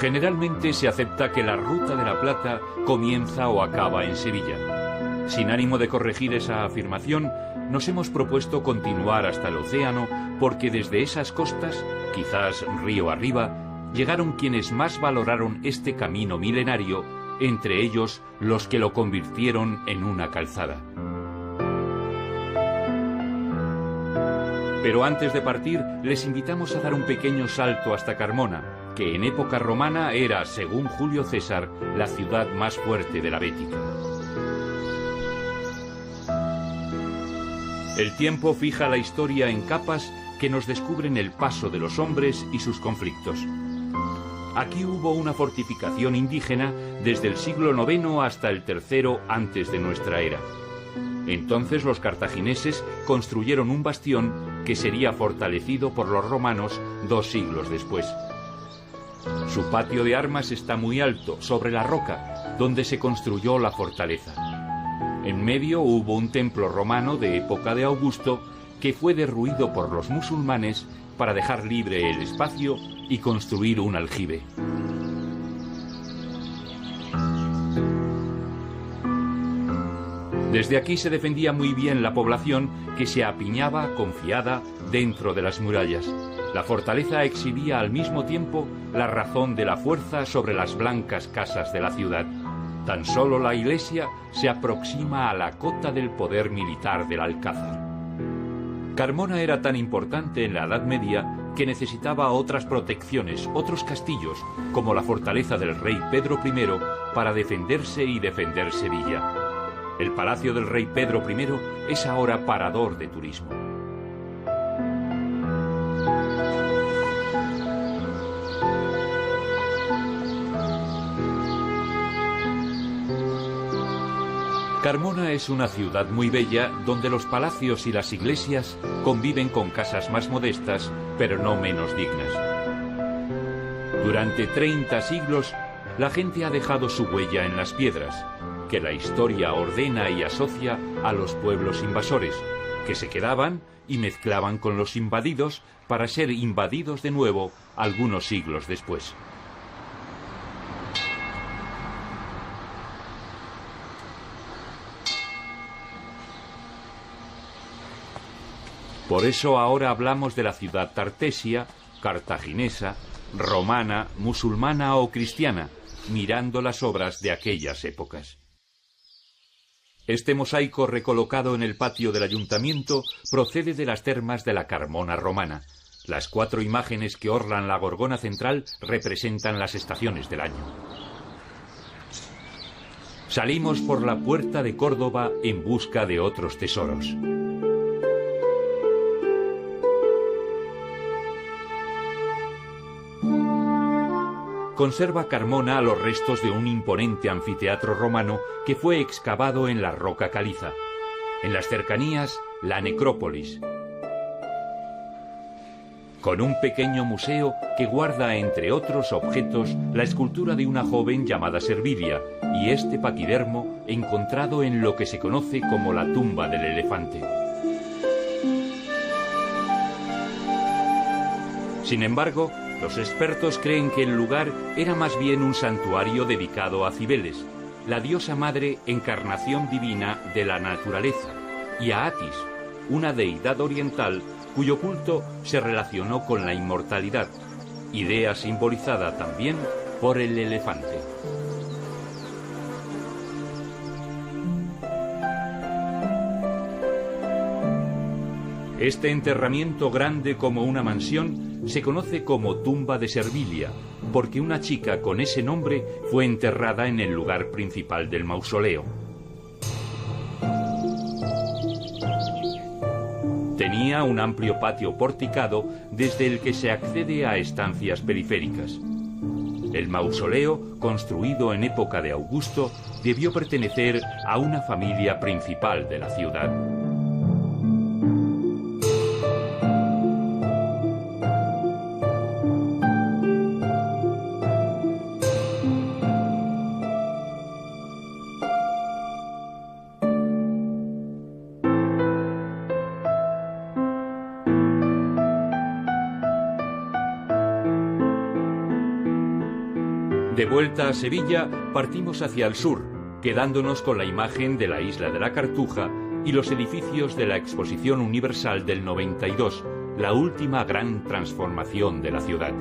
Generalmente se acepta que la Ruta de la Plata comienza o acaba en Sevilla. Sin ánimo de corregir esa afirmación, nos hemos propuesto continuar hasta el océano porque desde esas costas, quizás río arriba, llegaron quienes más valoraron este camino milenario, entre ellos los que lo convirtieron en una calzada. Pero antes de partir, les invitamos a dar un pequeño salto hasta Carmona, que en época romana era, según Julio César, la ciudad más fuerte de la Bética. El tiempo fija la historia en capas que nos descubren el paso de los hombres y sus conflictos. Aquí hubo una fortificación indígena desde el siglo IX hasta el III antes de nuestra era. Entonces los cartagineses construyeron un bastión que sería fortalecido por los romanos 2 siglos después. Su patio de armas está muy alto, sobre la roca, donde se construyó la fortaleza. En medio hubo un templo romano de época de Augusto que fue derruido por los musulmanes para dejar libre el espacio y construir un aljibe. Desde aquí se defendía muy bien la población que se apiñaba, confiada, dentro de las murallas. La fortaleza exhibía al mismo tiempo la razón de la fuerza sobre las blancas casas de la ciudad. Tan solo la iglesia se aproxima a la cota del poder militar del Alcázar. Carmona era tan importante en la Edad Media que necesitaba otras protecciones, otros castillos, como la fortaleza del rey Pedro I, para defenderse y defender Sevilla. El palacio del rey Pedro I es ahora parador de turismo. Carmona es una ciudad muy bella donde los palacios y las iglesias conviven con casas más modestas, pero no menos dignas. Durante 30 siglos, la gente ha dejado su huella en las piedras, que la historia ordena y asocia a los pueblos invasores, que se quedaban y mezclaban con los invadidos para ser invadidos de nuevo algunos siglos después. Por eso ahora hablamos de la ciudad tartesia, cartaginesa, romana, musulmana o cristiana, mirando las obras de aquellas épocas. Este mosaico recolocado en el patio del ayuntamiento procede de las termas de la Carmona romana. Las 4 imágenes que orlan la gorgona central representan las estaciones del año. Salimos por la puerta de Córdoba en busca de otros tesoros. Conserva Carmona los restos de un imponente anfiteatro romano que fue excavado en la roca caliza. En las cercanías, la necrópolis, con un pequeño museo que guarda, entre otros objetos, la escultura de una joven llamada Servilia y este paquidermo encontrado en lo que se conoce como la tumba del elefante. Sin embargo, los expertos creen que el lugar era más bien un santuario dedicado a Cibeles, la diosa madre encarnación divina de la naturaleza, y a Atis, una deidad oriental cuyo culto se relacionó con la inmortalidad, idea simbolizada también por el elefante. Este enterramiento grande como una mansión se conoce como tumba de Servilia, porque una chica con ese nombre fue enterrada en el lugar principal del mausoleo. Tenía un amplio patio porticado desde el que se accede a estancias periféricas. El mausoleo, construido en época de Augusto, debió pertenecer a una familia principal de la ciudad. De vuelta a Sevilla, partimos hacia el sur, quedándonos con la imagen de la isla de la Cartuja y los edificios de la Exposición Universal del 92, la última gran transformación de la ciudad.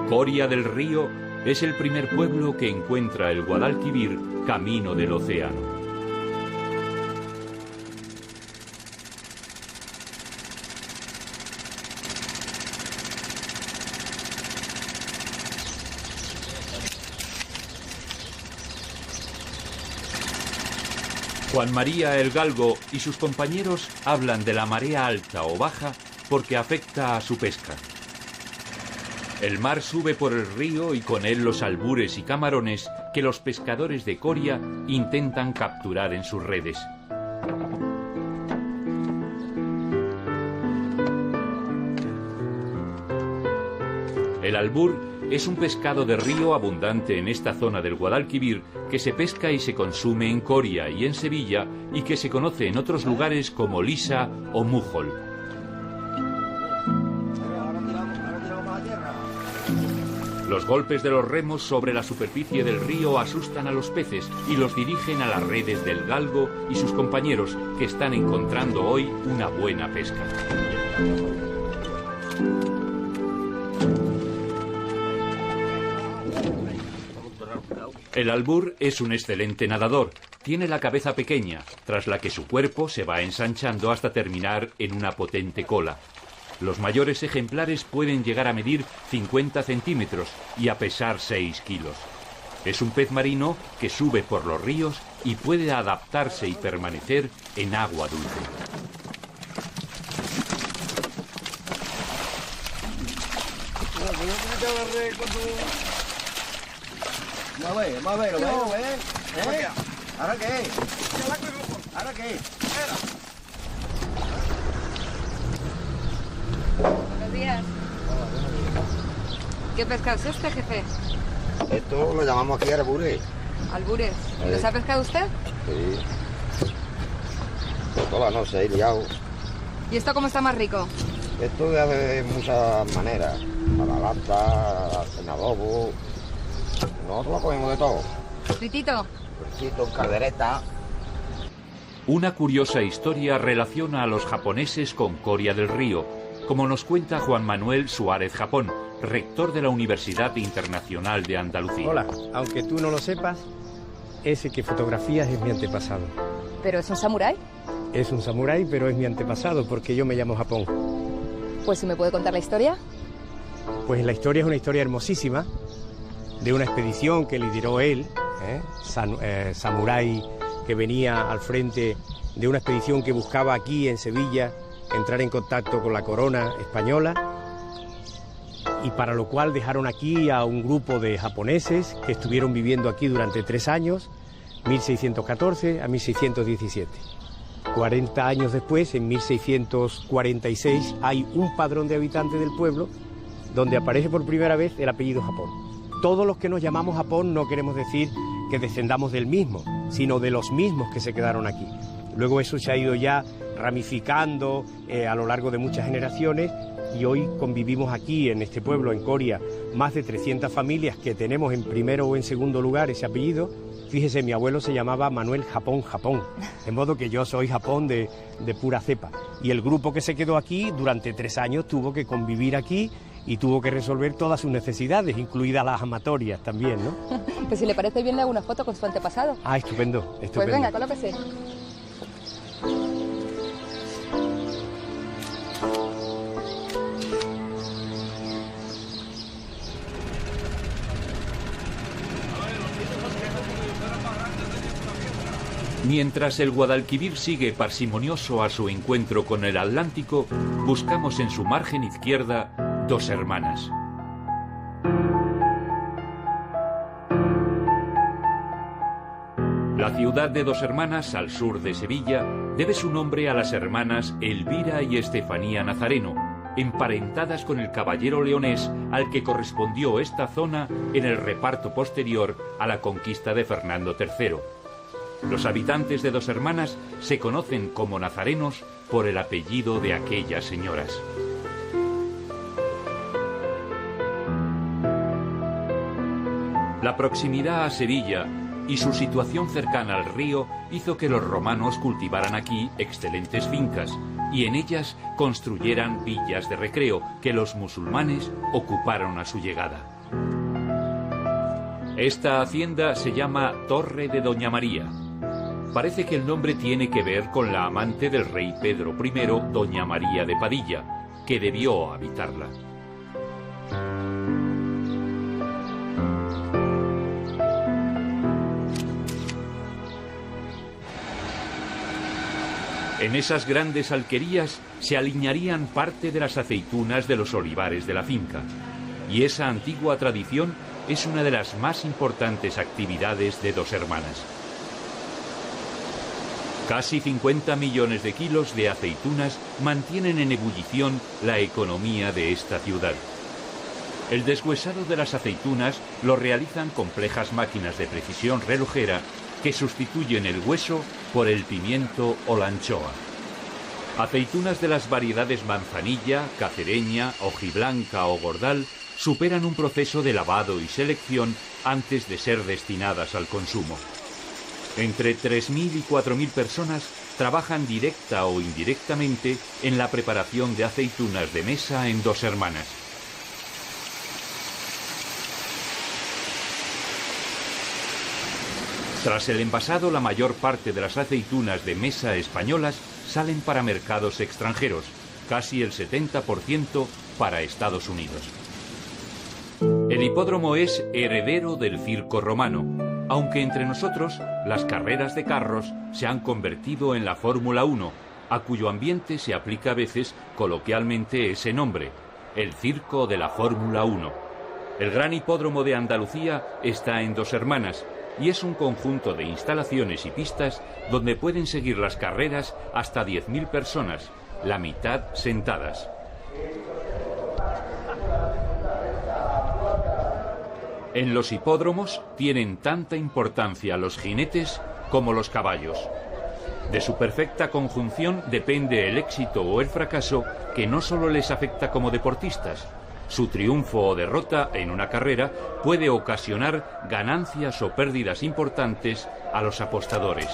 Coria del Río es el primer pueblo que encuentra el Guadalquivir camino del océano. Juan María el Galgo y sus compañeros hablan de la marea alta o baja porque afecta a su pesca. El mar sube por el río y con él los albures y camarones que los pescadores de Coria intentan capturar en sus redes. El albur es un pescado de río abundante en esta zona del Guadalquivir que se pesca y se consume en Coria y en Sevilla y que se conoce en otros lugares como lisa o mújol. Los golpes de los remos sobre la superficie del río asustan a los peces y los dirigen a las redes del Galgo y sus compañeros, que están encontrando hoy una buena pesca. El albur es un excelente nadador. Tiene la cabeza pequeña, tras la que su cuerpo se va ensanchando hasta terminar en una potente cola. Los mayores ejemplares pueden llegar a medir 50 centímetros y a pesar 6 kilos. Es un pez marino que sube por los ríos y puede adaptarse y permanecer en agua dulce. Buenos días. ¿Qué pescado es este, jefe? Esto lo llamamos aquí albures. ¿Albures? ¿Los ha pescado usted? Sí. Por toda la noche, ahí liado. ¿Y esto cómo está más rico? Esto se hace de muchas maneras. A la lata, en adobo. Nosotros lo comemos de todo. ¿Fritito? Fritito, caldereta. Una curiosa historia relaciona a los japoneses con Coria del Río, como nos cuenta Juan Manuel Suárez Japón, rector de la Universidad Internacional de Andalucía. Hola, aunque tú no lo sepas, ese que fotografías es mi antepasado. ¿Pero es un samurái? Es un samurái, pero es mi antepasado porque yo me llamo Japón. Pues si me puede contar la historia. Pues la historia es una historia hermosísima de una expedición que lideró él, samurái que venía al frente de una expedición que buscaba aquí en Sevilla entrar en contacto con la corona española, y para lo cual dejaron aquí a un grupo de japoneses que estuvieron viviendo aquí durante 3 años, 1614 a 1617. 40 años después, en 1646, hay un padrón de habitantes del pueblo donde aparece por primera vez el apellido Japón. Todos los que nos llamamos Japón no queremos decir que descendamos del mismo, sino de los mismos que se quedaron aquí. Luego eso se ha ido ya ramificando a lo largo de muchas generaciones, y hoy convivimos aquí en este pueblo, en Coria, más de 300 familias que tenemos en primero o en segundo lugar ese apellido. Fíjese, mi abuelo se llamaba Manuel Japón Japón, de modo que yo soy Japón de pura cepa. Y el grupo que se quedó aquí durante 3 años tuvo que convivir aquí y tuvo que resolver todas sus necesidades, incluidas las amatorias también, ¿no? Pues si le parece bien, le hago una foto con su antepasado. Ah, estupendo, estupendo. Pues venga, colóquese. Mientras el Guadalquivir sigue parsimonioso a su encuentro con el Atlántico, buscamos en su margen izquierda Dos Hermanas. La ciudad de Dos Hermanas, al sur de Sevilla, debe su nombre a las hermanas Elvira y Estefanía Nazareno, emparentadas con el caballero leonés al que correspondió esta zona en el reparto posterior a la conquista de Fernando III. Los habitantes de Dos Hermanas se conocen como nazarenos por el apellido de aquellas señoras. La proximidad a Sevilla y su situación cercana al río hizo que los romanos cultivaran aquí excelentes fincas y en ellas construyeran villas de recreo que los musulmanes ocuparon a su llegada. Esta hacienda se llama Torre de Doña María. Parece que el nombre tiene que ver con la amante del rey Pedro I, Doña María de Padilla, que debió habitarla. En esas grandes alquerías se aliñarían parte de las aceitunas de los olivares de la finca, y esa antigua tradición es una de las más importantes actividades de Dos Hermanas. Casi 50 millones de kilos de aceitunas mantienen en ebullición la economía de esta ciudad. El deshuesado de las aceitunas lo realizan complejas máquinas de precisión relojera que sustituyen el hueso por el pimiento o la anchoa. Aceitunas de las variedades manzanilla, cacereña, hojiblanca o gordal superan un proceso de lavado y selección antes de ser destinadas al consumo. Entre 3.000 y 4.000 personas trabajan directa o indirectamente en la preparación de aceitunas de mesa en Dos Hermanas. Tras el envasado, la mayor parte de las aceitunas de mesa españolas salen para mercados extranjeros, casi el 70% para Estados Unidos. El hipódromo es heredero del circo romano, aunque entre nosotros las carreras de carros se han convertido en la Fórmula 1, a cuyo ambiente se aplica a veces coloquialmente ese nombre, el circo de la Fórmula 1. El gran hipódromo de Andalucía está en Dos Hermanas, y es un conjunto de instalaciones y pistas donde pueden seguir las carreras hasta 10.000 personas, la mitad sentadas. En los hipódromos tienen tanta importancia los jinetes como los caballos. De su perfecta conjunción depende el éxito o el fracaso, que no solo les afecta como deportistas. Su triunfo o derrota en una carrera puede ocasionar ganancias o pérdidas importantes a los apostadores.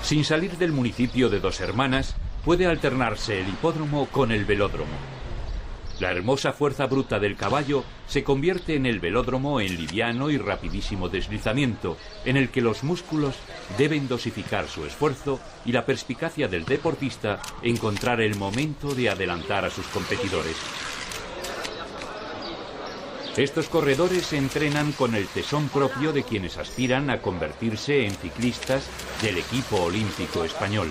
Sin salir del municipio de Dos Hermanas, puede alternarse el hipódromo con el velódromo. La hermosa fuerza bruta del caballo se convierte en el velódromo en liviano y rapidísimo deslizamiento, en el que los músculos deben dosificar su esfuerzo y la perspicacia del deportista encontrar el momento de adelantar a sus competidores. Estos corredores se entrenan con el tesón propio de quienes aspiran a convertirse en ciclistas del equipo olímpico español.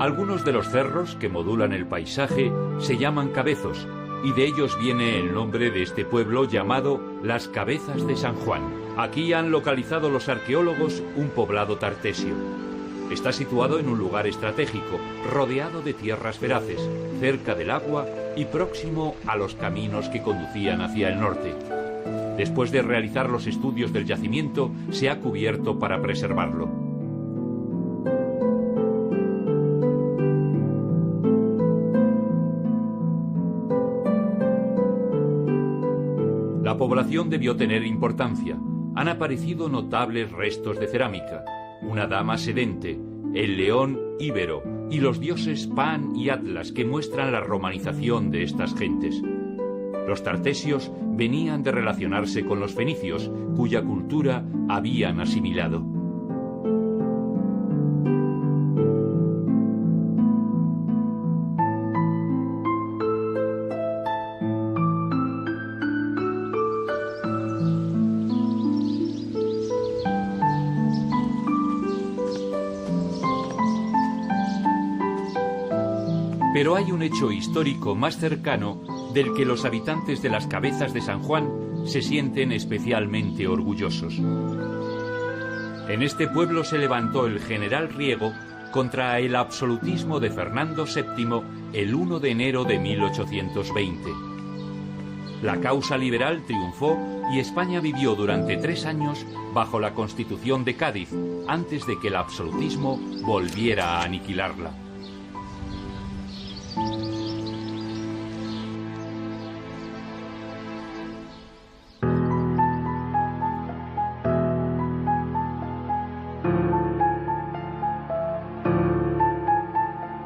Algunos de los cerros que modulan el paisaje se llaman cabezos, y de ellos viene el nombre de este pueblo llamado Las Cabezas de San Juan. Aquí han localizado los arqueólogos un poblado tartesio. Está situado en un lugar estratégico, rodeado de tierras feraces, cerca del agua y próximo a los caminos que conducían hacia el norte. Después de realizar los estudios del yacimiento, se ha cubierto para preservarlo. La población debió tener importancia. Han aparecido notables restos de cerámica, una dama sedente, el león íbero y los dioses Pan y Atlas que muestran la romanización de estas gentes. Los tartesios venían de relacionarse con los fenicios, cuya cultura habían asimilado. Pero hay un hecho histórico más cercano del que los habitantes de las Cabezas de San Juan se sienten especialmente orgullosos. En este pueblo se levantó el general Riego contra el absolutismo de Fernando VII el 1 de enero de 1820. La causa liberal triunfó y España vivió durante 3 años bajo la Constitución de Cádiz, antes de que el absolutismo volviera a aniquilarla.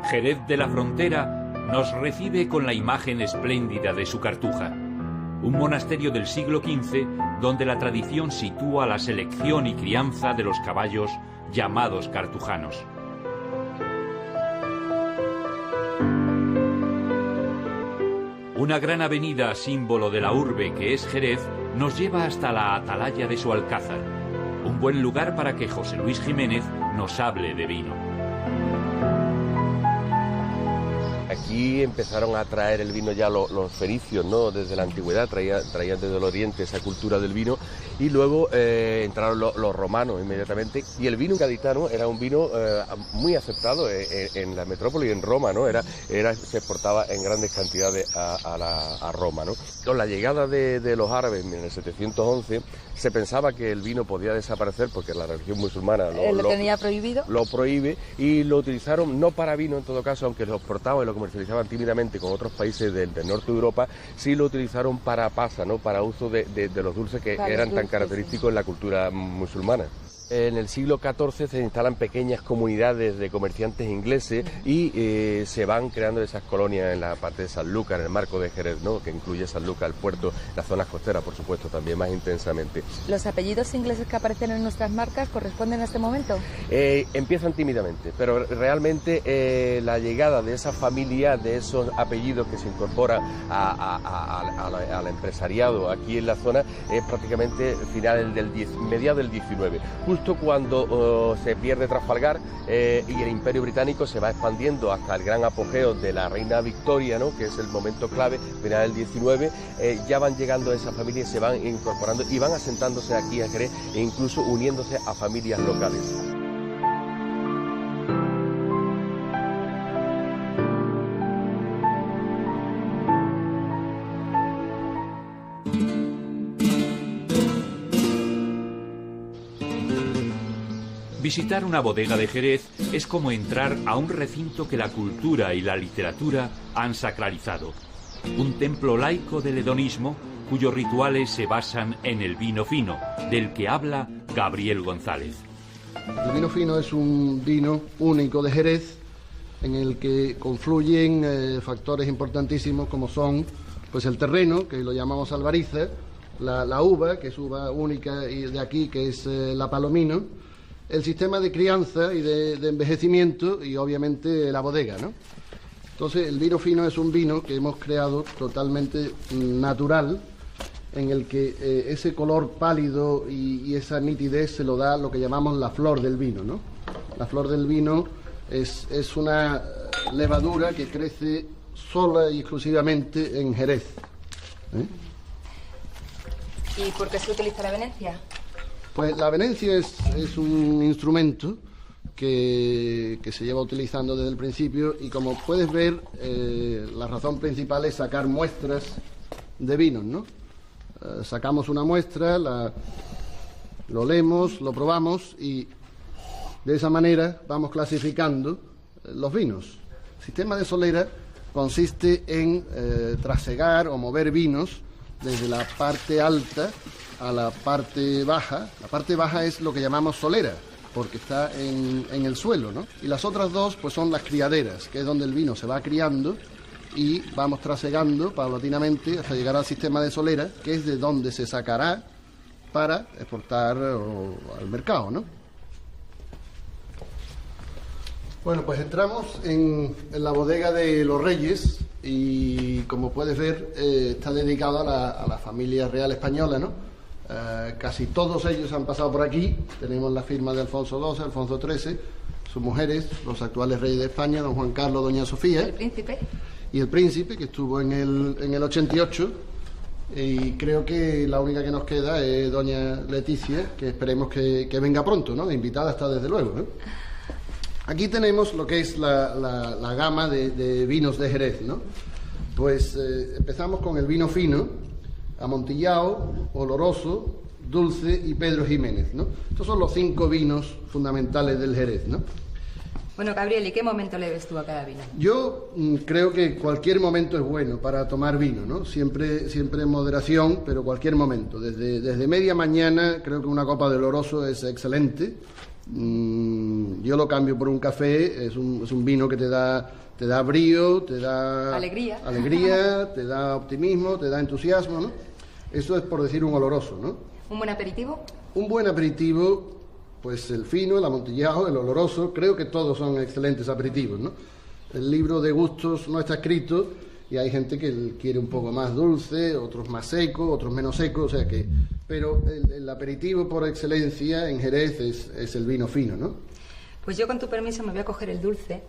Jerez de la Frontera nos recibe con la imagen espléndida de su Cartuja, un monasterio del siglo XV donde la tradición sitúa la selección y crianza de los caballos llamados cartujanos. Una gran avenida, símbolo de la urbe que es Jerez, nos lleva hasta la atalaya de su alcázar, un buen lugar para que José Luis Jiménez nos hable de vino. Aquí empezaron a traer el vino ya los fenicios, ¿no? Desde la antigüedad traían desde el oriente esa cultura del vino, y luego entraron los romanos inmediatamente, y el vino gaditano era un vino muy aceptado en la metrópoli, en Roma, ¿no? Se exportaba en grandes cantidades a Roma, ¿no? Con la llegada de los árabes en el 711 se pensaba que el vino podía desaparecer porque la religión musulmana lo tenía prohibido. Lo prohíbe, y lo utilizaron no para vino en todo caso, aunque lo exportaban y lo comercializaban tímidamente con otros países del norte de Europa, sí lo utilizaron para pasa, ¿no? Para uso de los dulces que eran tan característicos en la cultura musulmana. En el siglo XIV se instalan pequeñas comunidades de comerciantes ingleses y se van creando esas colonias en la parte de Sanlúcar, en el marco de Jerez, ¿no? Que incluye Sanlúcar, el puerto, las zonas costeras, por supuesto, también más intensamente. ¿Los apellidos ingleses que aparecen en nuestras marcas corresponden a este momento? Empiezan tímidamente, pero realmente la llegada de esa familia, de esos apellidos que se incorporan al empresariado aquí en la zona, es prácticamente mediados del 19. Justo cuando se pierde Trafalgar y el Imperio Británico se va expandiendo hasta el gran apogeo de la reina Victoria, ¿no? Que es el momento clave, final del 19, ya van llegando esas familias, se van incorporando y van asentándose aquí a Jerez e incluso uniéndose a familias locales. Visitar una bodega de Jerez es como entrar a un recinto que la cultura y la literatura han sacralizado. Un templo laico del hedonismo cuyos rituales se basan en el vino fino, del que habla Gabriel González. El vino fino es un vino único de Jerez en el que confluyen factores importantísimos como son pues el terreno, que lo llamamos albariza, la uva, que es uva única y de aquí, que es la palomino, el sistema de crianza y de envejecimiento y obviamente la bodega, ¿no? Entonces el vino fino es un vino que hemos creado totalmente natural, en el que ese color pálido y esa nitidez se lo da lo que llamamos la flor del vino, ¿no? La flor del vino es una levadura que crece sola y exclusivamente en Jerez. ¿Y por qué se utiliza la venencia? Pues la venencia es un instrumento que se lleva utilizando desde el principio, y como puedes ver, la razón principal es sacar muestras de vinos, ¿no? Sacamos una muestra, lo leemos, lo probamos y de esa manera vamos clasificando los vinos. El sistema de solera consiste en trasegar o mover vinos desde la parte alta a la parte baja. La parte baja es lo que llamamos solera, porque está en el suelo, ¿no? Y las otras dos pues son las criaderas, que es donde el vino se va criando y vamos trasegando paulatinamente hasta llegar al sistema de solera, que es de donde se sacará para exportar al mercado, ¿no? Bueno, pues entramos en la bodega de los Reyes y, como puedes ver, está dedicado a la familia real española, ¿no? Casi todos ellos han pasado por aquí. Tenemos la firma de Alfonso XII, Alfonso XIII, sus mujeres, los actuales reyes de España, don Juan Carlos, doña Sofía. El príncipe. Y el príncipe, que estuvo en el 88. Y creo que la única que nos queda es doña Leticia, que esperemos que venga pronto, ¿no? Invitada está desde luego, ¿no? Aquí tenemos lo que es la gama de vinos de Jerez, ¿no? Pues empezamos con el vino fino, amontillado, oloroso, dulce y Pedro Jiménez, ¿no? Estos son los 5 vinos fundamentales del Jerez, ¿no? Bueno, Gabriel, ¿y qué momento le ves tú a cada vino? Yo creo que cualquier momento es bueno para tomar vino, ¿no? Siempre en moderación, pero cualquier momento. Desde media mañana creo que una copa de oloroso es excelente. Yo lo cambio por un café. Es un vino que te da brío, te da alegría, te da optimismo, te da entusiasmo, ¿no? Eso es por decir un oloroso, ¿no? ¿Un buen aperitivo? Un buen aperitivo, pues el fino, el amontillado, el oloroso, creo que todos son excelentes aperitivos, ¿no? El libro de gustos no está escrito y hay gente que quiere un poco más dulce, otros más seco, otros menos seco, o sea que... Pero el aperitivo por excelencia en Jerez es el vino fino, ¿no? Pues yo, con tu permiso, me voy a coger el dulce.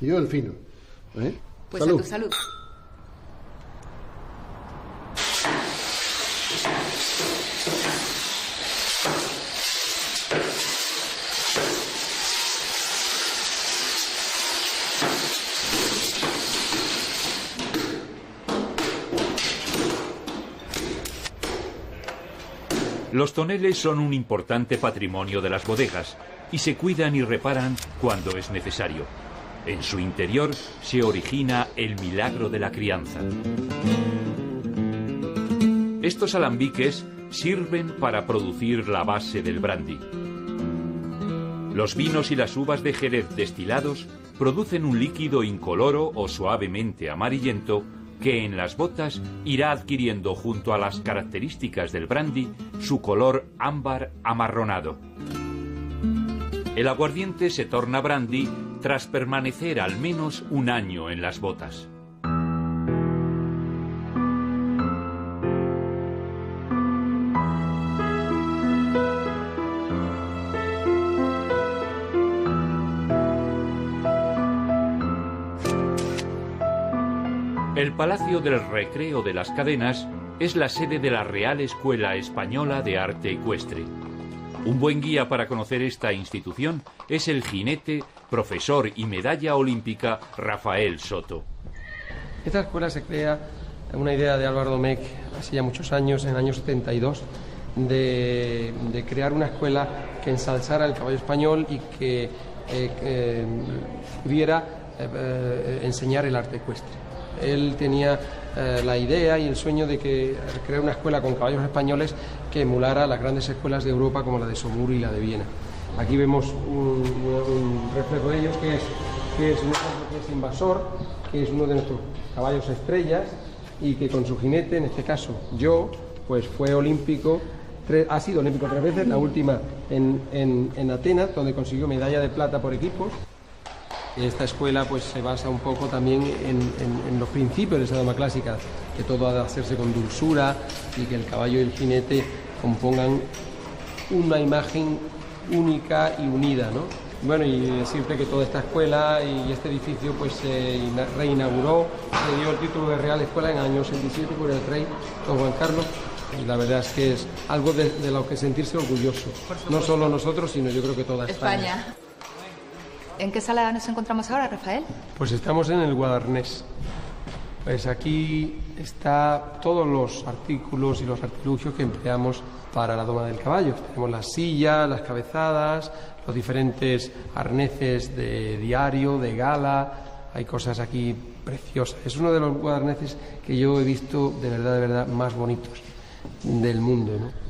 Y yo el fino. Pues salud. A tu salud. Los toneles son un importante patrimonio de las bodegas y se cuidan y reparan cuando es necesario. En su interior se origina el milagro de la crianza. Estos alambiques sirven para producir la base del brandy. Los vinos y las uvas de Jerez destilados producen un líquido incoloro o suavemente amarillento que en las botas irá adquiriendo, junto a las características del brandy, su color ámbar amarronado. El aguardiente se torna brandy tras permanecer al menos un año en las botas. El Palacio del Recreo de las Cadenas es la sede de la Real Escuela Española de Arte Ecuestre. Un buen guía para conocer esta institución es el jinete, profesor y medalla olímpica Rafael Soto. Esta escuela se crea en una idea de Álvaro Domecq hace ya muchos años, en el año 72, de crear una escuela que ensalzara el caballo español y que pudiera enseñar el arte ecuestre. Él tenía la idea y el sueño de crear una escuela con caballos españoles que emulara las grandes escuelas de Europa como la de Saumur y la de Viena. Aquí vemos un reflejo de ellos que es Invasor, que es uno de nuestros caballos estrellas y que con su jinete, en este caso yo, pues fue olímpico, ha sido olímpico 3 veces, la última en Atenas, donde consiguió medalla de plata por equipos. Esta escuela pues se basa un poco también en los principios de esa dama clásica, que todo ha de hacerse con dulzura y que el caballo y el jinete compongan una imagen única y unida, ¿no? Bueno, y decirte que toda esta escuela y este edificio pues se reinauguró, se dio el título de Real Escuela en el año 67 por el rey don Juan Carlos, y la verdad es que es algo de lo que sentirse orgulloso, no solo nosotros, sino yo creo que toda España. ¿En qué sala nos encontramos ahora, Rafael? Pues estamos en el Guadarnés. Pues aquí está todos los artículos y los artilugios que empleamos para la doma del caballo. Tenemos las sillas, las cabezadas, los diferentes arneses de diario, de gala. Hay cosas aquí preciosas. Es uno de los guadarneses que yo he visto de verdad, más bonitos del mundo, ¿no?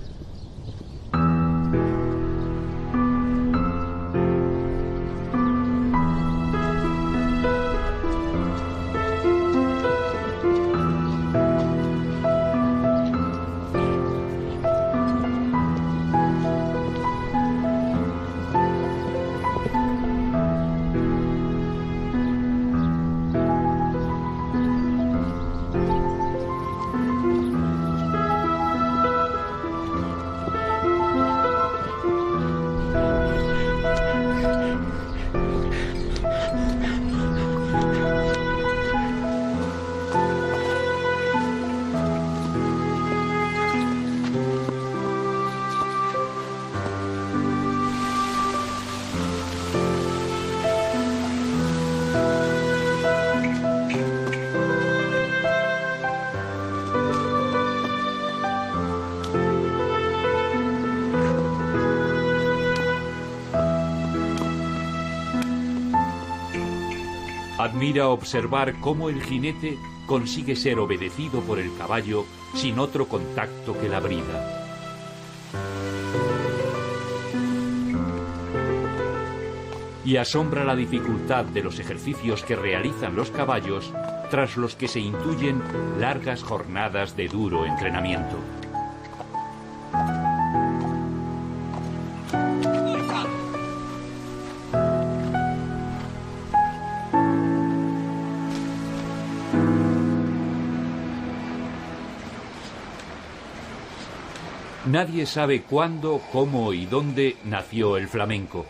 Admira observar cómo el jinete consigue ser obedecido por el caballo sin otro contacto que la brida. Y asombra la dificultad de los ejercicios que realizan los caballos, tras los que se intuyen largas jornadas de duro entrenamiento. Nadie sabe cuándo, cómo y dónde nació el flamenco.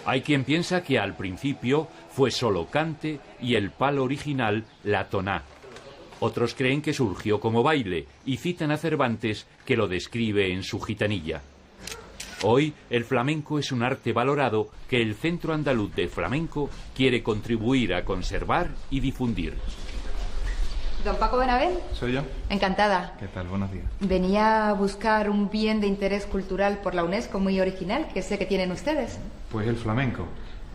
Hay quien piensa que al principio fue solo cante y el palo original la toná. Otros creen que surgió como baile y citan a Cervantes, que lo describe en su Gitanilla. Hoy el flamenco es un arte valorado que el Centro Andaluz de Flamenco quiere contribuir a conservar y difundir. Don Paco Benavent. ¿Soy yo? Encantada. ¿Qué tal? Buenos días. Venía a buscar un bien de interés cultural por la UNESCO muy original, que sé que tienen ustedes. Pues el flamenco,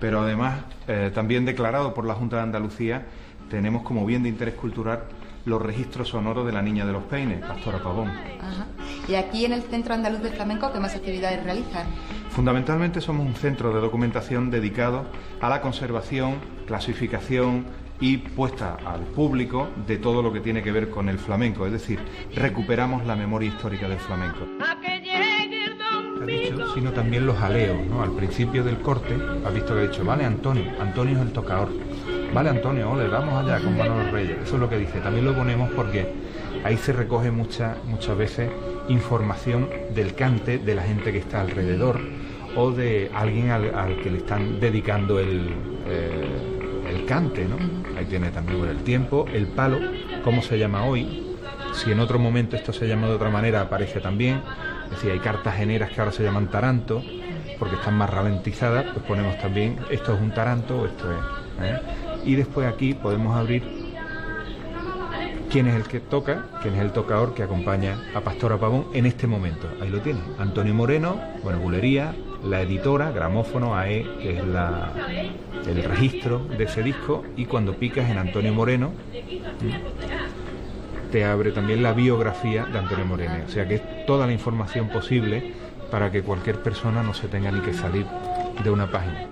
pero además también declarado por la Junta de Andalucía, tenemos como bien de interés cultural los registros sonoros de la Niña de los Peines, Pastora Pavón. Ajá. Y aquí en el Centro Andaluz de Flamenco, ¿qué más actividades realizan? Fundamentalmente somos un centro de documentación dedicado a la conservación, clasificación y puesta al público de todo lo que tiene que ver con el flamenco, es decir, recuperamos la memoria histórica del flamenco. Ha dicho, sino también los aleos, ¿no? Al principio del corte, ha visto que ha dicho, vale Antonio, Antonio es el tocador, vale Antonio, ole, vamos allá con Manolo Reyes, eso es lo que dice. También lo ponemos porque ahí se recoge muchas veces información del cante de la gente que está alrededor o de alguien al que le están dedicando el cante, ¿no? Ahí tiene también el tiempo, el palo, cómo se llama hoy. Si en otro momento esto se llama de otra manera, aparece también. Es decir, hay cartageneras que ahora se llaman taranto, porque están más ralentizadas, pues ponemos también, esto es un taranto, esto es. Y después aquí podemos abrir quién es el que toca, quién es el tocador que acompaña a Pastora Pavón en este momento. Ahí lo tiene. Antonio Moreno, bueno, bulería, la editora, gramófono, AE, que es el registro de ese disco, y cuando picas en Antonio Moreno te abre también la biografía de Antonio Moreno, o sea que es toda la información posible para que cualquier persona no se tenga ni que salir de una página.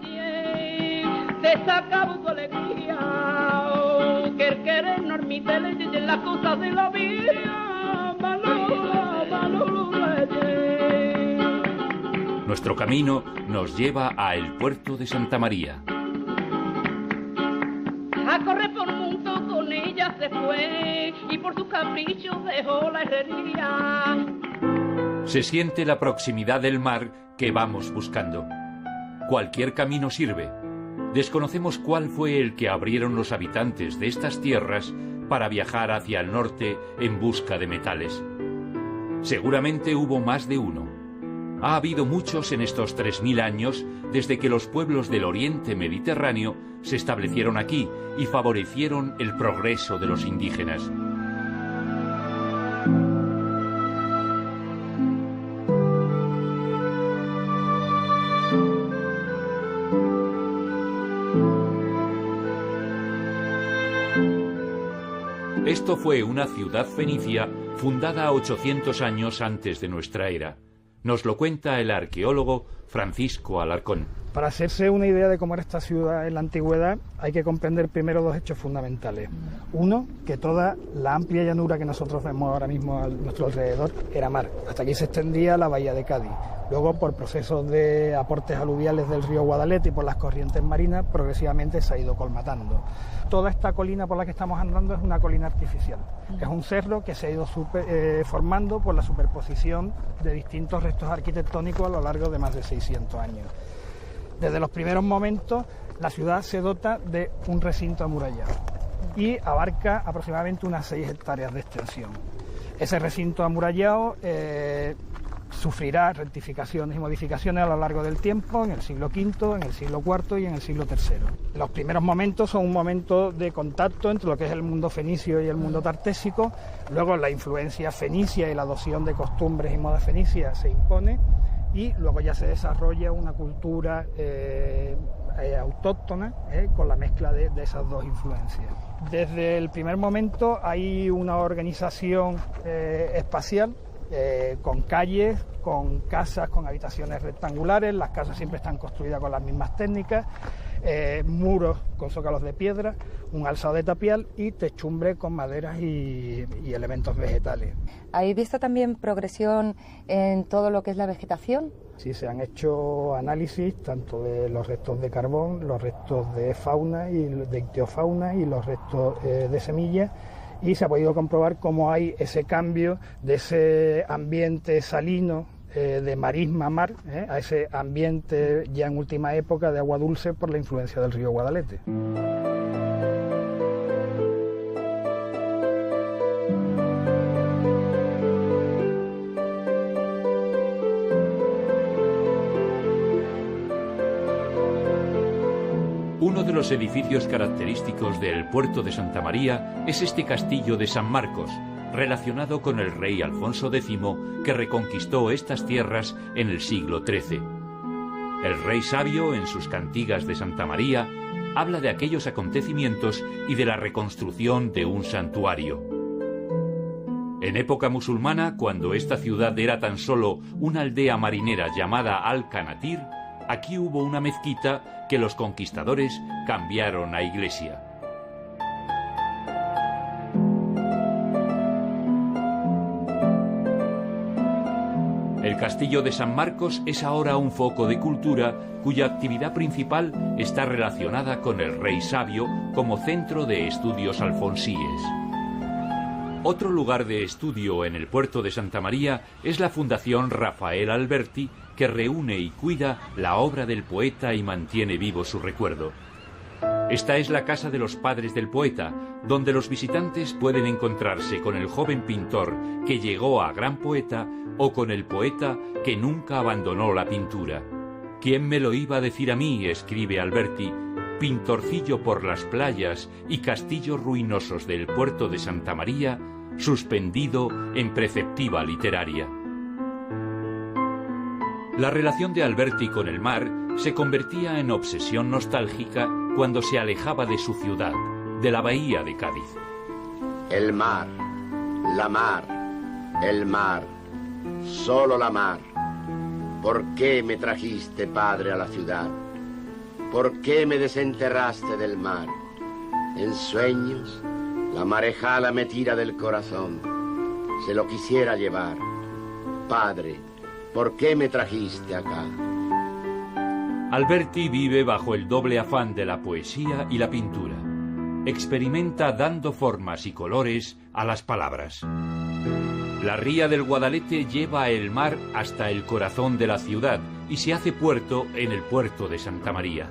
Nuestro camino nos lleva a el puerto de Santa María. A correr por mundo con ella se fue y por sus caprichos dejó la herrería. Se siente la proximidad del mar que vamos buscando. Cualquier camino sirve. Desconocemos cuál fue el que abrieron los habitantes de estas tierras para viajar hacia el norte en busca de metales. Seguramente hubo más de uno. Ha habido muchos en estos 3000 años desde que los pueblos del Oriente Mediterráneo se establecieron aquí y favorecieron el progreso de los indígenas. Esto fue una ciudad fenicia fundada 800 años antes de nuestra era. Nos lo cuenta el arqueólogo Francisco Alarcón. Para hacerse una idea de cómo era esta ciudad en la antigüedad, hay que comprender primero dos hechos fundamentales. Uno, que toda la amplia llanura que nosotros vemos ahora mismo a nuestro alrededor era mar. Hasta aquí se extendía la bahía de Cádiz. Luego, por procesos de aportes aluviales del río Guadalete y por las corrientes marinas, progresivamente se ha ido colmatando. Toda esta colina por la que estamos andando es una colina artificial. Es un cerro que se ha ido formando por la superposición de distintos restos arquitectónicos a lo largo de más de 600 años. Desde los primeros momentos, la ciudad se dota de un recinto amurallado y abarca aproximadamente unas 6 hectáreas de extensión. Ese recinto amurallado sufrirá rectificaciones y modificaciones a lo largo del tiempo, en el siglo V, en el siglo IV y en el siglo III. Los primeros momentos son un momento de contacto entre lo que es el mundo fenicio y el mundo tartésico. Luego la influencia fenicia y la adopción de costumbres y modas fenicias se impone, y luego ya se desarrolla una cultura autóctona con la mezcla de esas dos influencias. Desde el primer momento hay una organización espacial con calles, con casas, con habitaciones rectangulares. Las casas siempre están construidas con las mismas técnicas, muros con zócalos de piedra, un alzado de tapial y techumbre con maderas y elementos vegetales. ¿Hay visto también progresión en todo lo que es la vegetación? Sí, se han hecho análisis tanto de los restos de carbón, los restos de fauna y de ictiofauna y los restos de semillas, y se ha podido comprobar cómo hay ese cambio de ese ambiente salino de marisma mar a ese ambiente ya en última época de agua dulce por la influencia del río Guadalete. Uno de los edificios característicos del puerto de Santa María es este castillo de San Marcos, relacionado con el rey Alfonso X, que reconquistó estas tierras en el siglo XIII. El rey sabio, en sus cantigas de Santa María, habla de aquellos acontecimientos y de la reconstrucción de un santuario. En época musulmana, cuando esta ciudad era tan solo una aldea marinera llamada Al-Kanatir, aquí hubo una mezquita que los conquistadores cambiaron a iglesia. El castillo de San Marcos es ahora un foco de cultura cuya actividad principal está relacionada con el rey sabio como centro de estudios alfonsíes. Otro lugar de estudio en el puerto de Santa María es la Fundación Rafael Alberti, que reúne y cuida la obra del poeta y mantiene vivo su recuerdo. Esta es la casa de los padres del poeta, donde los visitantes pueden encontrarse con el joven pintor que llegó a gran poeta o con el poeta que nunca abandonó la pintura. ¿Quién me lo iba a decir a mí?, escribe Alberti, pintorcillo por las playas y castillos ruinosos del puerto de Santa María, suspendido en preceptiva literaria. La relación de Alberti con el mar se convertía en obsesión nostálgica cuando se alejaba de su ciudad, de la bahía de Cádiz. El mar, la mar, el mar, solo la mar. ¿Por qué me trajiste, padre, a la ciudad? ¿Por qué me desenterraste del mar? En sueños, la marejada me tira del corazón. Se lo quisiera llevar. Padre, ¿por qué me trajiste acá? Alberti vive bajo el doble afán de la poesía y la pintura. Experimenta dando formas y colores a las palabras. La ría del Guadalete lleva el mar hasta el corazón de la ciudad y se hace puerto en el puerto de Santa María.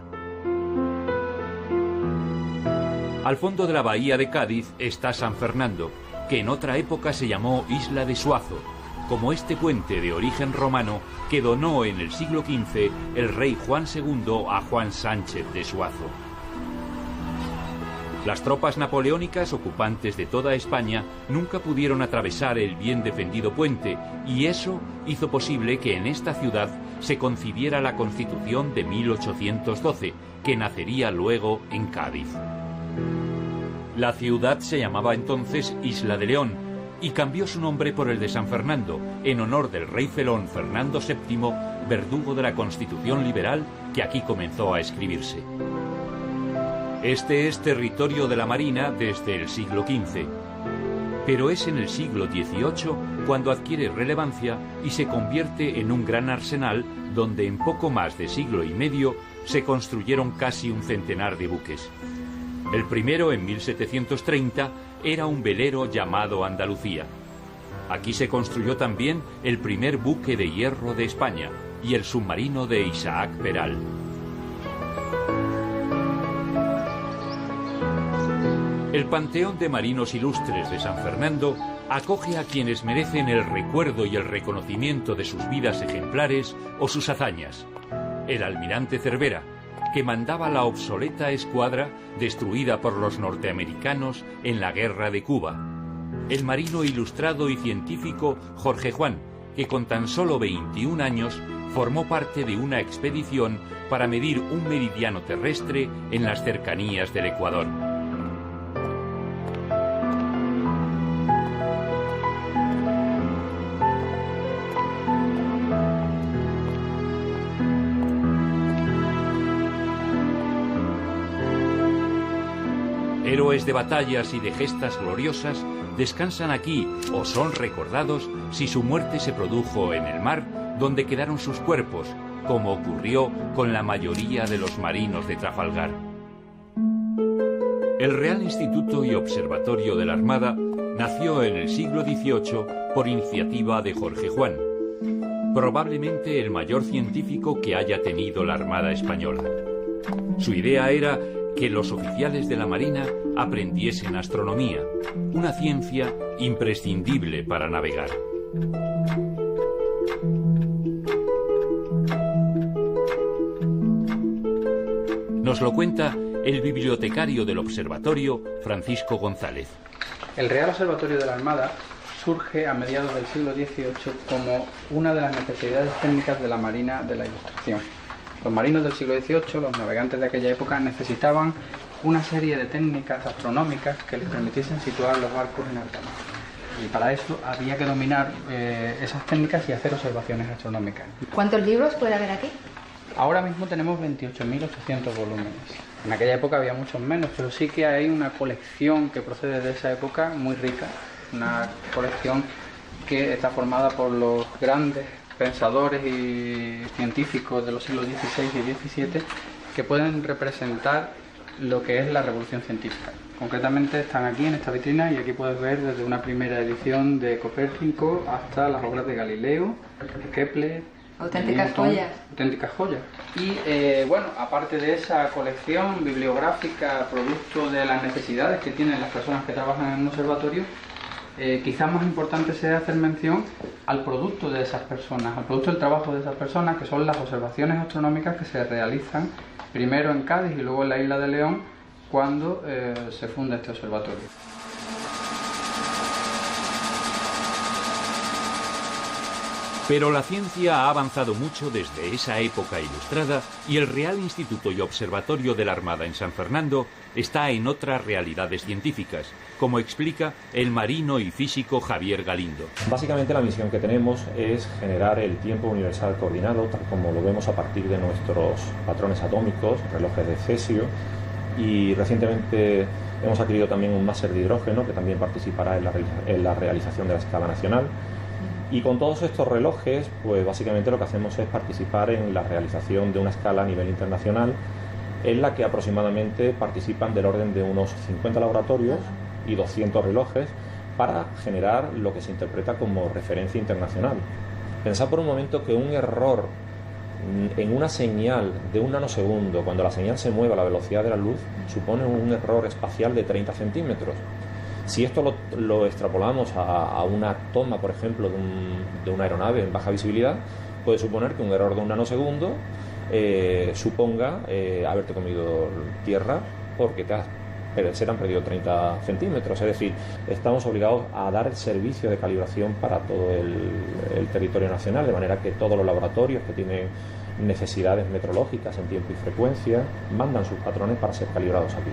Al fondo de la bahía de Cádiz está San Fernando, que en otra época se llamó Isla de Suazo, como este puente de origen romano que donó en el siglo XV el rey Juan II a Juan Sánchez de Suazo. Las tropas napoleónicas ocupantes de toda España nunca pudieron atravesar el bien defendido puente, y eso hizo posible que en esta ciudad se concibiera la Constitución de 1812, que nacería luego en Cádiz. La ciudad se llamaba entonces Isla de León y cambió su nombre por el de San Fernando, en honor del rey felón Fernando VII, verdugo de la Constitución liberal que aquí comenzó a escribirse. Este es territorio de la Marina desde el siglo XV, pero es en el siglo XVIII cuando adquiere relevancia y se convierte en un gran arsenal donde en poco más de siglo y medio se construyeron casi un centenar de buques. El primero, en 1730, era un velero llamado Andalucía. Aquí se construyó también el primer buque de hierro de España y el submarino de Isaac Peral. El Panteón de Marinos Ilustres de San Fernando acoge a quienes merecen el recuerdo y el reconocimiento de sus vidas ejemplares o sus hazañas. El almirante Cervera, que mandaba la obsoleta escuadra destruida por los norteamericanos en la Guerra de Cuba. El marino ilustrado y científico Jorge Juan, que con tan solo 21 años formó parte de una expedición para medir un meridiano terrestre en las cercanías del Ecuador. Héroes de batallas y de gestas gloriosas descansan aquí o son recordados si su muerte se produjo en el mar, donde quedaron sus cuerpos, como ocurrió con la mayoría de los marinos de Trafalgar. El Real Instituto y Observatorio de la Armada nació en el siglo XVIII por iniciativa de Jorge Juan, probablemente el mayor científico que haya tenido la Armada española. Su idea era que los oficiales de la Marina aprendiesen astronomía, una ciencia imprescindible para navegar. Nos lo cuenta el bibliotecario del observatorio, Francisco González. El Real Observatorio de la Armada surge a mediados del siglo XVIII como una de las necesidades técnicas de la Marina de la Ilustración. Los marinos del siglo XVIII, los navegantes de aquella época, necesitaban una serie de técnicas astronómicas que les permitiesen situar los barcos en alta mar. Y para eso había que dominar esas técnicas y hacer observaciones astronómicas. ¿Cuántos libros puede haber aquí? Ahora mismo tenemos 28.800 volúmenes. En aquella época había muchos menos, pero sí que hay una colección que procede de esa época muy rica, una colección que está formada por los grandes pensadores y científicos de los siglos XVI y XVII que pueden representar lo que es la revolución científica. Concretamente están aquí en esta vitrina y aquí puedes ver desde una primera edición de Copérnico hasta las obras de Galileo, Kepler. Auténticas joyas. Auténticas joyas. Y bueno, aparte de esa colección bibliográfica, producto de las necesidades que tienen las personas que trabajan en un observatorio, quizás más importante sea hacer mención al producto de esas personas, al producto del trabajo de esas personas, que son las observaciones astronómicas que se realizan primero en Cádiz y luego en la isla de León cuando se funda este observatorio. Pero la ciencia ha avanzado mucho desde esa época ilustrada y el Real Instituto y Observatorio de la Armada en San Fernando está en otras realidades científicas, como explica el marino y físico Javier Galindo. Básicamente la misión que tenemos es generar el tiempo universal coordinado, tal como lo vemos a partir de nuestros patrones atómicos, relojes de cesio, y recientemente hemos adquirido también un máster de hidrógeno que también participará en la realización de la escala nacional. Y con todos estos relojes, pues básicamente lo que hacemos es participar en la realización de una escala a nivel internacional en la que aproximadamente participan del orden de unos 50 laboratorios y 200 relojes para generar lo que se interpreta como referencia internacional. Pensad por un momento que un error en una señal de un nanosegundo, cuando la señal se mueve a la velocidad de la luz, supone un error espacial de 30 centímetros. Si esto lo extrapolamos a una toma, por ejemplo, de una aeronave en baja visibilidad, puede suponer que un error de un nanosegundo suponga haberte comido tierra porque se te han perdido 30 centímetros. Es decir, estamos obligados a dar el servicio de calibración para todo el territorio nacional, de manera que todos los laboratorios que tienen necesidades meteorológicas en tiempo y frecuencia mandan sus patrones para ser calibrados aquí.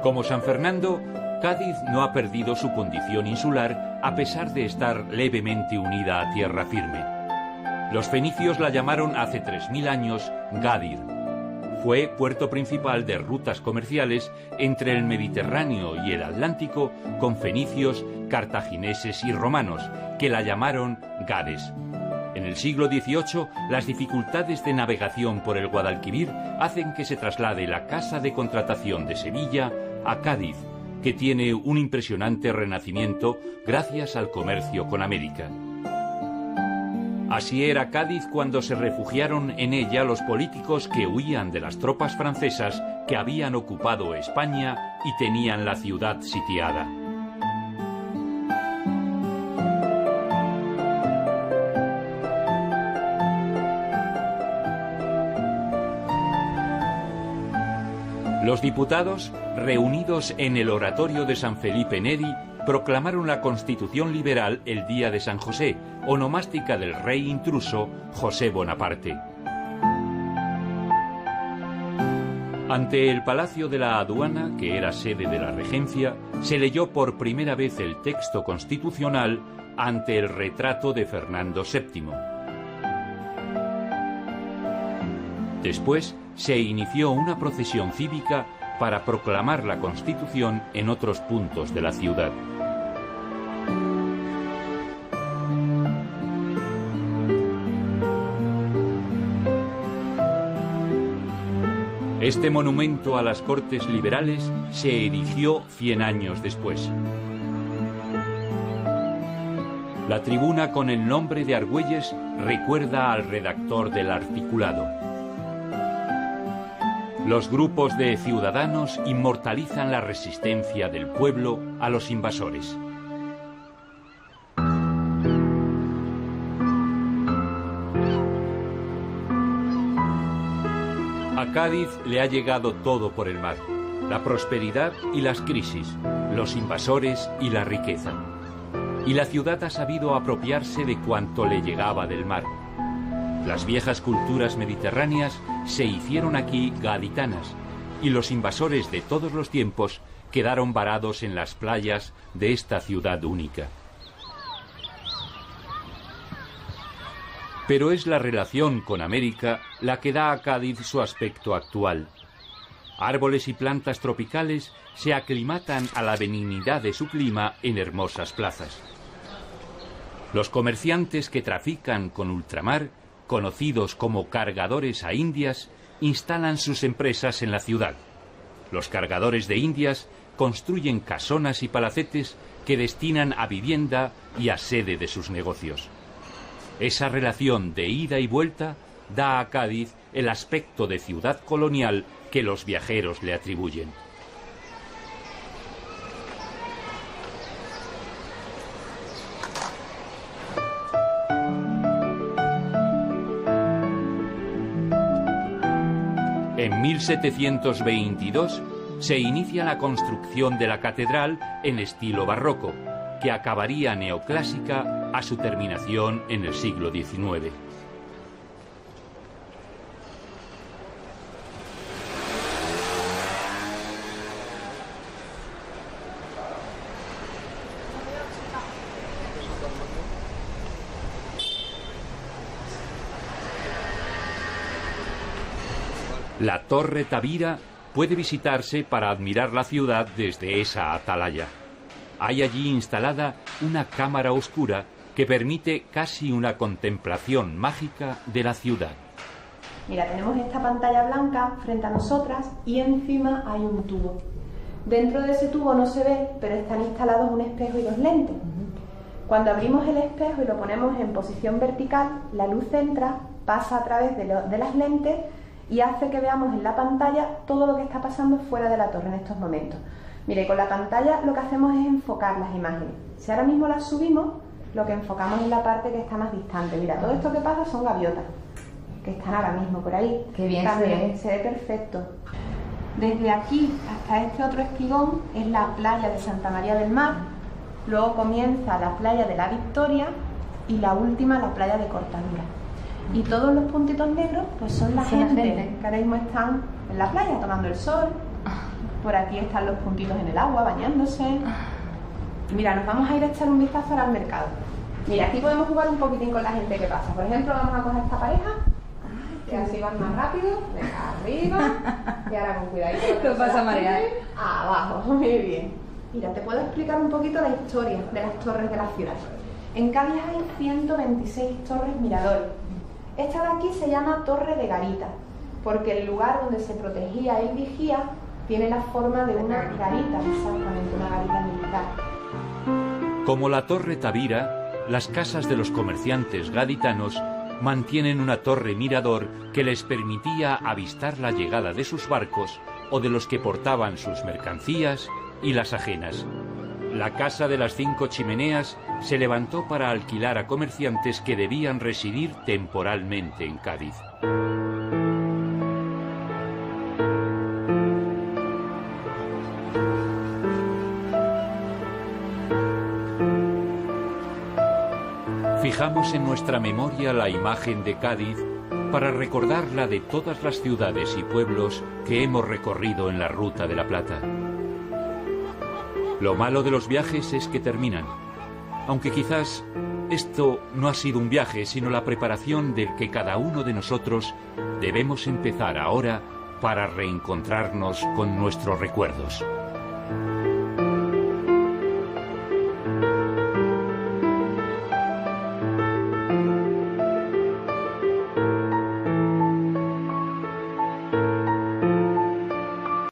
Como San Fernando, Cádiz no ha perdido su condición insular a pesar de estar levemente unida a tierra firme. Los fenicios la llamaron hace 3000 años Gadir. Fue puerto principal de rutas comerciales entre el Mediterráneo y el Atlántico con fenicios, cartagineses y romanos, que la llamaron Gades. En el siglo XVIII, las dificultades de navegación por el Guadalquivir hacen que se traslade la casa de contratación de Sevilla a Cádiz, que tiene un impresionante renacimiento gracias al comercio con América. Así era Cádiz cuando se refugiaron en ella los políticos que huían de las tropas francesas que habían ocupado España y tenían la ciudad sitiada. Los diputados, reunidos en el oratorio de San Felipe Neri, proclamaron la Constitución liberal el día de San José, onomástica del rey intruso José Bonaparte. Ante el Palacio de la Aduana, que era sede de la regencia, se leyó por primera vez el texto constitucional ante el retrato de Fernando VII. Después se inició una procesión cívica para proclamar la Constitución en otros puntos de la ciudad. Este monumento a las Cortes Liberales se erigió 100 años después. La tribuna con el nombre de Argüelles recuerda al redactor del articulado. Los grupos de ciudadanos inmortalizan la resistencia del pueblo a los invasores. A Cádiz le ha llegado todo por el mar: la prosperidad y las crisis, los invasores y la riqueza. Y la ciudad ha sabido apropiarse de cuanto le llegaba del mar. Las viejas culturas mediterráneas se hicieron aquí gaditanas, y los invasores de todos los tiempos quedaron varados en las playas de esta ciudad única. Pero es la relación con América la que da a Cádiz su aspecto actual. Árboles y plantas tropicales se aclimatan a la benignidad de su clima en hermosas plazas. Los comerciantes que trafican con ultramar, conocidos como cargadores a Indias, instalan sus empresas en la ciudad. Los cargadores de Indias construyen casonas y palacetes que destinan a vivienda y a sede de sus negocios. Esa relación de ida y vuelta da a Cádiz el aspecto de ciudad colonial que los viajeros le atribuyen. En 1722 se inicia la construcción de la catedral en estilo barroco, que acabaría neoclásica a su terminación en el siglo XIX. La Torre Tavira puede visitarse para admirar la ciudad desde esa atalaya. Hay allí instalada una cámara oscura que permite casi una contemplación mágica de la ciudad. Mira, tenemos esta pantalla blanca frente a nosotras y encima hay un tubo. Dentro de ese tubo no se ve, pero están instalados un espejo y dos lentes. Cuando abrimos el espejo y lo ponemos en posición vertical, la luz entra, pasa a través de las lentes y hace que veamos en la pantalla todo lo que está pasando fuera de la torre en estos momentos. Mire, con la pantalla lo que hacemos es enfocar las imágenes. Si ahora mismo las subimos, lo que enfocamos es la parte que está más distante. Mira, todo esto que pasa son gaviotas, que están ahora mismo por ahí. Qué bien se ve perfecto. Desde aquí hasta este otro espigón es la playa de Santa María del Mar, luego comienza la playa de la Victoria y la última la playa de Cortadura. Y todos los puntitos negros pues son la gente que ahora mismo están en la playa tomando el sol. Por aquí están los puntitos en el agua bañándose. Mira, nos vamos a ir a echar un vistazo ahora al mercado. Mira, aquí podemos jugar un poquitín con la gente que pasa. Por ejemplo, vamos a coger esta pareja, que así van más rápido. Venga, arriba. Y ahora con cuidadito. Lo pasa a marear. Abajo, muy bien. Mira, te puedo explicar un poquito la historia de las torres de la ciudad. En Cádiz hay 126 torres miradores. Esta de aquí se llama Torre de Garita, porque el lugar donde se protegía el vigía tiene la forma de una garita, exactamente, una garita militar. Como la Torre Tavira, las casas de los comerciantes gaditanos mantienen una torre mirador que les permitía avistar la llegada de sus barcos o de los que portaban sus mercancías y las ajenas. La Casa de las 5 Chimeneas se levantó para alquilar a comerciantes que debían residir temporalmente en Cádiz. Fijamos en nuestra memoria la imagen de Cádiz para recordarla de todas las ciudades y pueblos que hemos recorrido en la Ruta de la Plata. Lo malo de los viajes es que terminan, aunque quizás esto no ha sido un viaje, sino la preparación del que cada uno de nosotros debemos empezar ahora para reencontrarnos con nuestros recuerdos.